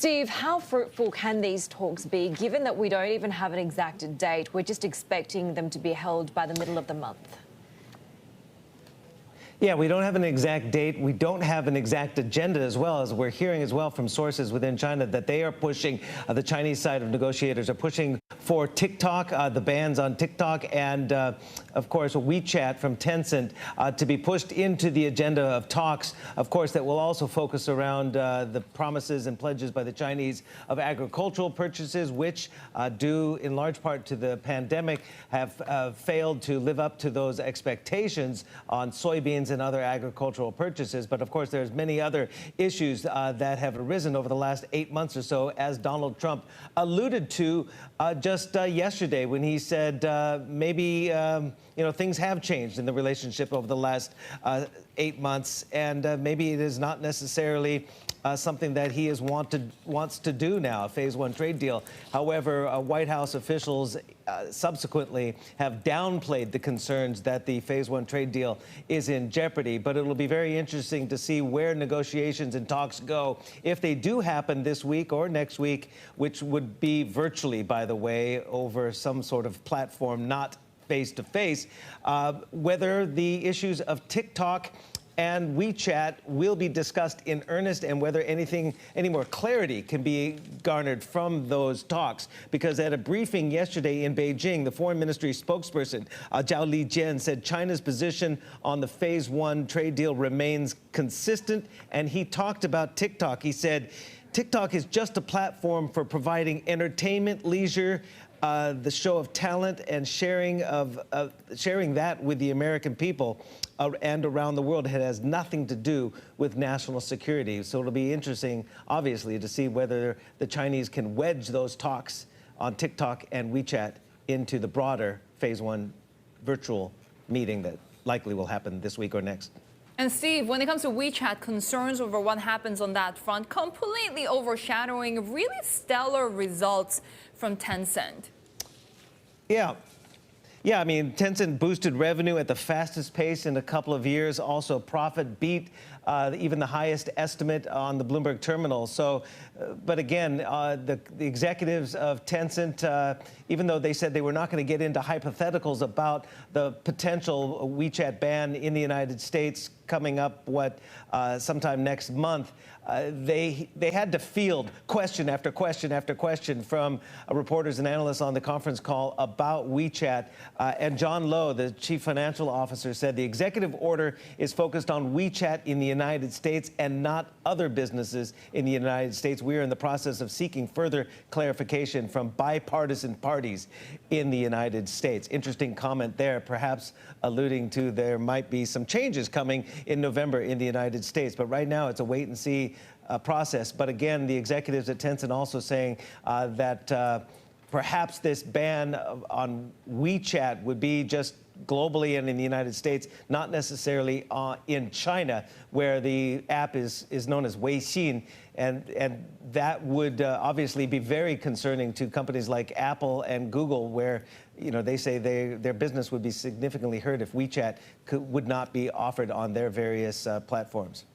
Steve, how fruitful can these talks be, given that we don't even have an exact date? We're just expecting them to be held by the middle of the month. Yeah, we don't have an exact date. We don't have an exact agenda, as well as we're hearing as well from sources within China that they are pushing, the Chinese side of negotiators are pushing for TikTok, the bans on TikTok, and of course WeChat from Tencent to be pushed into the agenda of talks, of course, that will also focus around the promises and pledges by the Chinese of agricultural purchases, which, due in large part to the pandemic, have failed to live up to those expectations on soybeans and other agricultural purchases. But of course, there's many other issues that have arisen over the last 8 months or so, as Donald Trump alluded to just yesterday when he said maybe things have changed in the relationship over the last 8 months, and maybe it is not necessarily something that he wants to do now, a Phase 1 trade deal. However, White House officials subsequently have downplayed the concerns that the Phase 1 trade deal is in jeopardy. But it will be very interesting to see where negotiations and talks go if they do happen this week or next week, which would be virtually, by the way, over some sort of platform, not face-to-face, whether the issues of TikTok and WeChat will be discussed in earnest, and whether any more clarity can be garnered from those talks. Because at a briefing yesterday in Beijing, the Foreign Ministry spokesperson, Zhao Lijian, said China's position on the Phase 1 trade deal remains consistent, and he talked about TikTok. He said, TikTok is just a platform for providing entertainment, leisure, the show of talent, and sharing that with the American people and around the world. It has nothing to do with national security. So it'll be interesting, obviously, to see whether the Chinese can wedge those talks on TikTok and WeChat into the broader Phase 1 virtual meeting that likely will happen this week or next. And Steve, when it comes to WeChat, concerns over what happens on that front completely overshadowing really stellar results from Tencent. Yeah, I mean, Tencent boosted revenue at the fastest pace in a couple of years. Also, profit beat even the highest estimate on the Bloomberg terminal. So, but again, the executives of Tencent, even though they said they were not going to get into hypotheticals about the potential WeChat ban in the United States coming up, sometime next month, they had to field question after question after question from reporters and analysts on the conference call about WeChat. And John Lowe, the chief financial officer, said the executive order is focused on WeChat in the United States and not other businesses in the United States. We are in the process of seeking further clarification from bipartisan parties in the United States. Interesting comment there, perhaps alluding to there might be some changes coming in November in the United States. But right now, it's a wait-and-see process. But again, the executives at Tencent also saying that perhaps this ban on WeChat would be just globally and in the United States, not necessarily in China, where the app is known as Weixin. And that would obviously be very concerning to companies like Apple and Google, where they say their business would be significantly hurt if WeChat would not be offered on their various platforms.